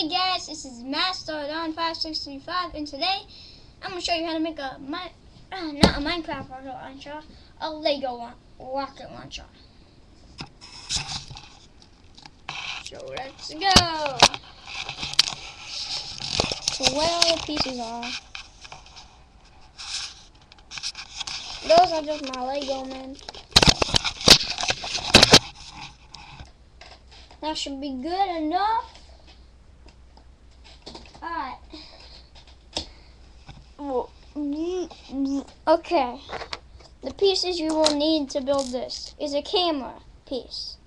Hey guys, this is Master on 565, and today I'm going to show you how to make not a Minecraft rocket launcher, a Lego rocket launcher. So let's go. So where all the pieces are. Those are just my Lego men. That should be good enough. Alright. Okay. The pieces you will need to build this is a camera piece.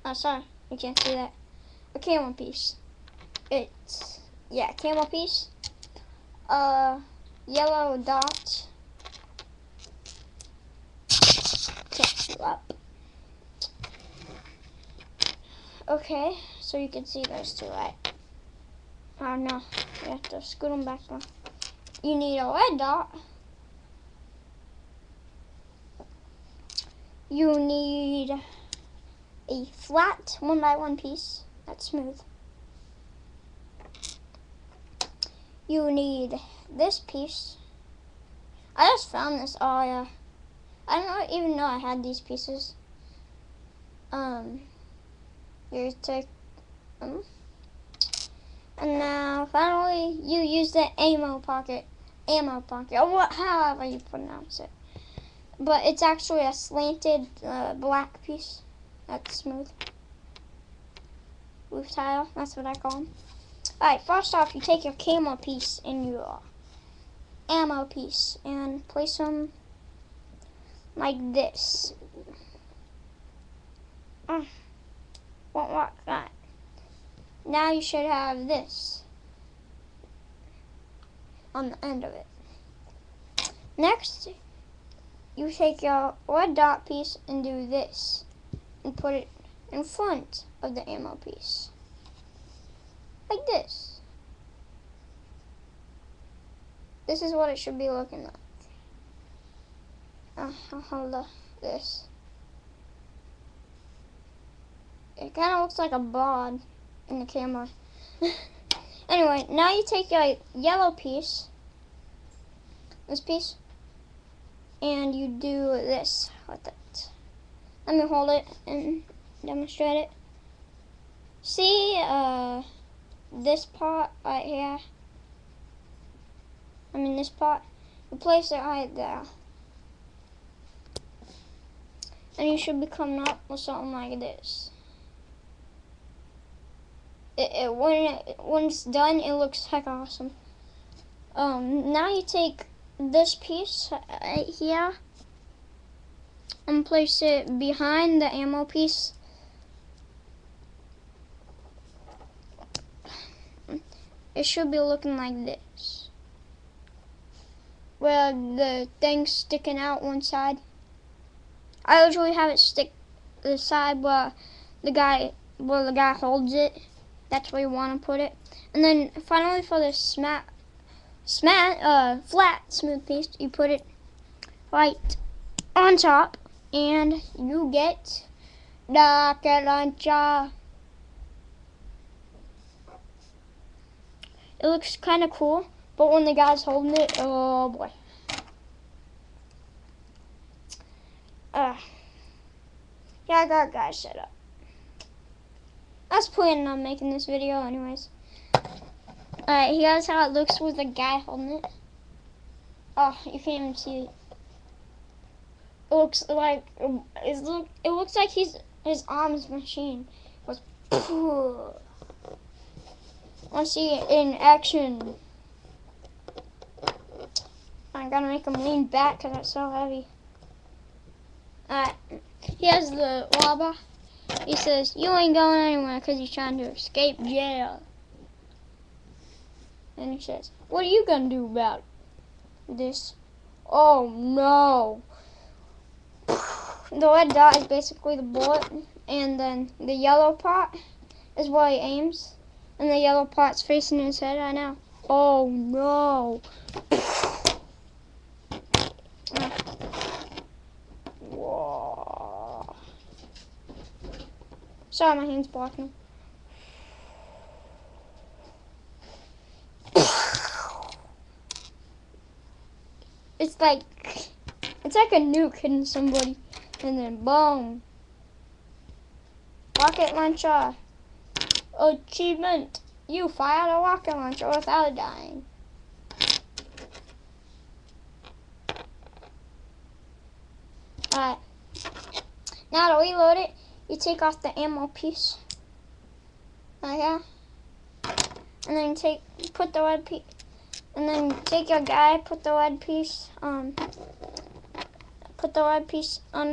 Oh, sorry, you can't see that. A camera piece. Camera piece. Yellow dot. Can't screw up. Okay, so you can see those two, right? Oh no, you have to scoot them back on. You need a red dot. You need a flat 1x1 piece that's smooth. You need this piece. I just found this. Oh yeah, I don't even know I had these pieces. You take them. And now, finally, you use the ammo pocket, or however you pronounce it. But it's actually a slanted black piece. That's smooth. Roof tile, that's what I call them. Alright, first off, you take your camera piece and your ammo piece and place them like this. Won't work that. Now you should have this on the end of it. Next, you take your red dot piece and do this and put it in front of the ammo piece. Like this. This is what it should be looking like. I'll hold this. It kind of looks like a bod in the camera. Anyway, now you take your yellow piece, this piece, and you do this with it. Let me hold it and demonstrate it. See this part right here? This part. You place it right there. And you should be coming up with something like this. When it's done, it looks heck awesome. Now you take this piece right here and place it behind the ammo piece. It should be looking like this, where the thing's sticking out one side. I usually have it stick the side where the guy holds it. That's where you want to put it. And then finally, for this flat, smooth piece, you put it right on top, and you get the rocket launcher. It looks kind of cool, but when the guy's holding it, oh boy. Yeah, I got guys set up. I was planning on making this video anyways. Alright, here's how it looks with the guy holding it. Oh, you can't even see it. It looks like his arm's machine was. Let's see it in action. I gotta make him lean back because it's so heavy. Alright, here's the robber. He says, you ain't going anywhere because he's trying to escape jail. And he says, what are you going to do about this? Oh, no. The red dot is basically the bullet, and then the yellow part is where he aims. And the yellow part's facing his head right now. Oh, no. Whoa. Sorry, my hand's blocking. it's like a nuke hitting somebody, and then boom. Rocket launcher. Achievement. You fired a rocket launcher without dying. Alright. Now to reload it, you take off the ammo piece. Okay. And then put the red piece, and then take your guy, put the red piece under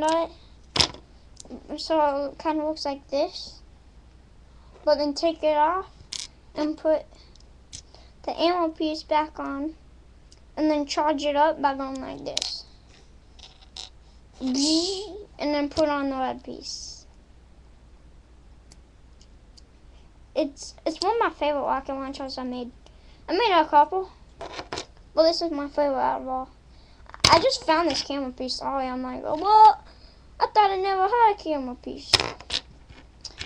it. So it kind of looks like this. But then take it off and put the ammo piece back on, and then charge it up by going like this. And then put on the red piece. It's one of my favorite rocket launchers I made. I made a couple, but this is my favorite out of all. I just found this camera piece already. I'm like, oh, well, I thought I never had a camera piece.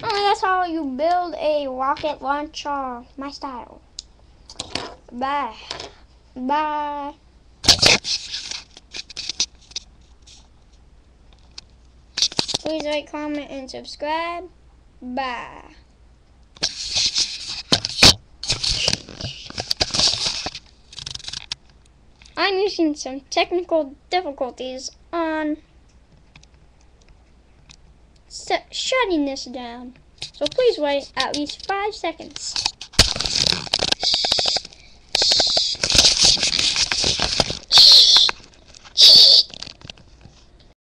That's how you build a rocket launcher. My style. Bye. Bye. Please like, comment, and subscribe. Bye. I'm using some technical difficulties on shutting this down. So please wait at least 5 seconds.